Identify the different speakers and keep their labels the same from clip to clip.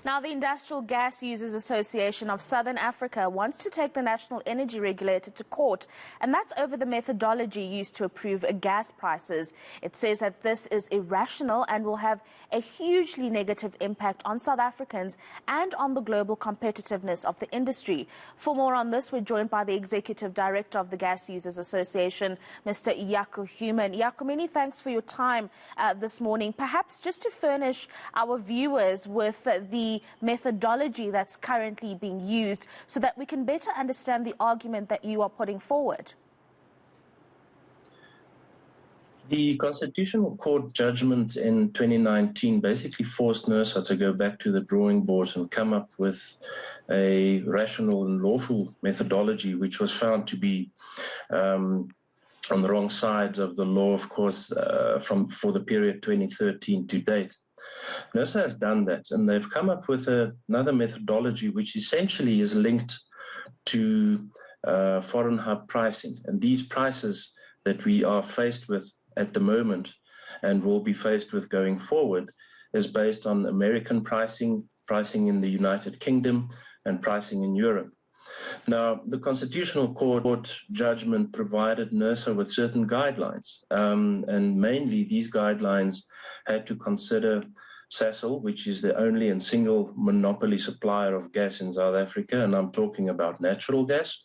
Speaker 1: Now, the Industrial Gas Users Association of Southern Africa wants to take the national energy regulator to court, and that's over the methodology used to approve gas prices. It says that this is irrational and will have a hugely negative impact on South Africans and on the global competitiveness of the industry. For more on this, we're joined by the Executive Director of the Gas Users Association, Mr. Jaco Human. Jaco, many thanks for your time this morning. Perhaps just to furnish our viewers with the methodology that's currently being used so that we can better understand the argument that you are putting forward.
Speaker 2: The Constitutional Court judgment in 2019 basically forced NERSA to go back to the drawing board and come up with a rational and lawful methodology, which was found to be on the wrong side of the law, of course, for the period 2013 to date. NERSA has done that, and they've come up with another methodology which essentially is linked to foreign hub pricing. And these prices that we are faced with at the moment and will be faced with going forward is based on American pricing, pricing in the United Kingdom, and pricing in Europe. Now, the Constitutional Court judgment provided NERSA with certain guidelines, and mainly these guidelines had to consider Sasol, which is the only and single monopoly supplier of gas in South Africa, and I'm talking about natural gas.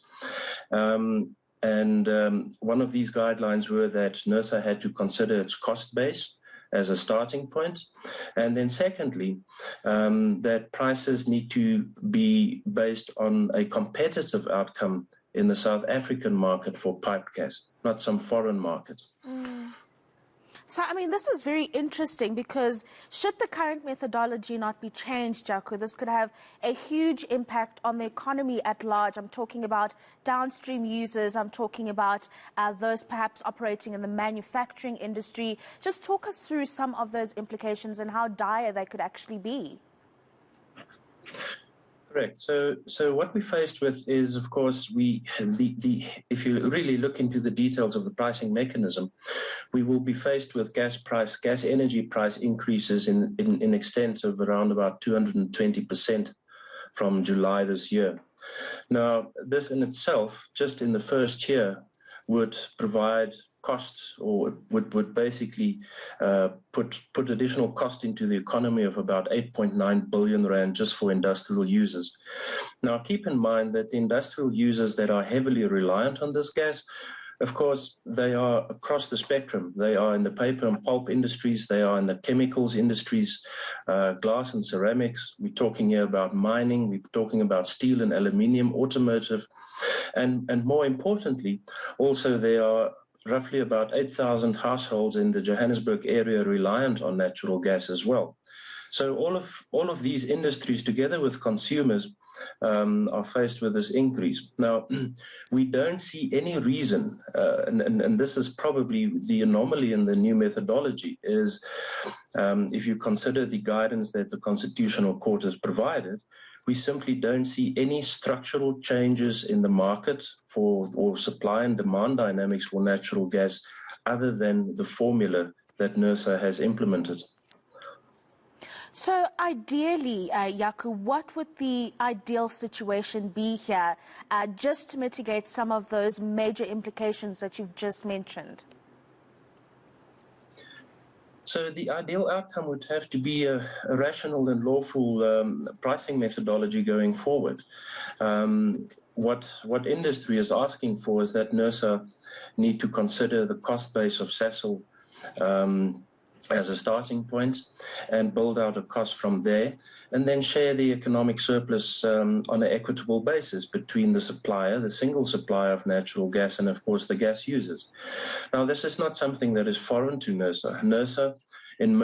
Speaker 2: One of these guidelines were that NERSA had to consider its cost base as a starting point. And then secondly, that prices need to be based on a competitive outcome in the South African market for piped gas, not some foreign market.
Speaker 1: So, I mean, this is very interesting because should the current methodology not be changed, Jaco, this could have a huge impact on the economy at large. I'm talking about downstream users. I'm talking about those perhaps operating in the manufacturing industry. Just talk us through some of those implications and how dire they could actually be.
Speaker 2: Correct. So what we faced with is, of course, if you really look into the details of the pricing mechanism, we will be faced with gas energy price increases in extent of around about 220% from July this year. Now, this in itself, just in the first year, would provide costs, or would basically put additional cost into the economy of about 8.9 billion rand just for industrial users. Now, keep in mind that the industrial users that are heavily reliant on this gas, of course, they are across the spectrum. They are in the paper and pulp industries. They are in the chemicals industries, glass and ceramics. We're talking here about mining. We're talking about steel and aluminium, automotive. And more importantly, also there are roughly about 8,000 households in the Johannesburg area reliant on natural gas as well. So all of these industries, together with consumers, are faced with this increase. Now, we don't see any reason, and this is probably the anomaly in the new methodology, is if you consider the guidance that the Constitutional Court has provided, we simply don't see any structural changes in the market or supply and demand dynamics for natural gas other than the formula that NERSA has implemented.
Speaker 1: So ideally, Jaco, what would the ideal situation be here just to mitigate some of those major implications that you've just mentioned?
Speaker 2: So the ideal outcome would have to be a rational and lawful pricing methodology going forward. What industry is asking for is that NERSA need to consider the cost base of Sasol as a starting point and build out a cost from there, and then share the economic surplus on an equitable basis between the supplier, the single supplier of natural gas, and of course the gas users. Now, this is not something that is foreign to NERSA. NERSA, in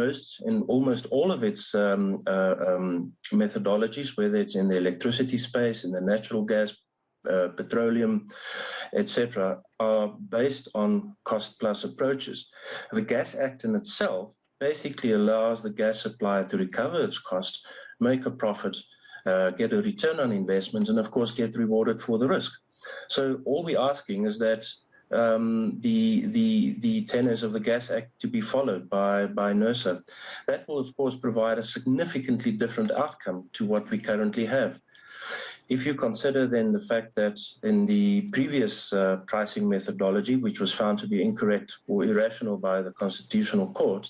Speaker 2: almost all of its methodologies, whether it's in the electricity space, in the natural gas, petroleum, etc., are based on cost-plus approaches. The Gas Act in itself basically allows the gas supplier to recover its cost, make a profit, get a return on investment, and of course get rewarded for the risk. So all we're asking is that the tenets of the Gas Act to be followed by NERSA. That will, of course, provide a significantly different outcome to what we currently have. If you consider then the fact that in the previous pricing methodology, which was found to be incorrect or irrational by the Constitutional Court,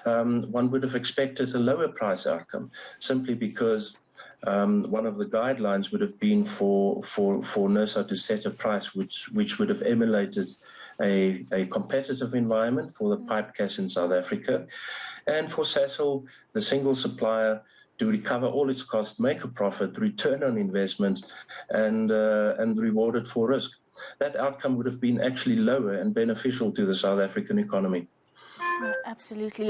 Speaker 2: one would have expected a lower price outcome, simply because one of the guidelines would have been for NERSA to set a price which would have emulated a competitive environment for the pipe gas in South Africa, and for Sasol, the single supplier, to recover all its costs, make a profit, return on investment, and reward it for risk. That outcome would have been actually lower and beneficial to the South African economy.
Speaker 1: Absolutely.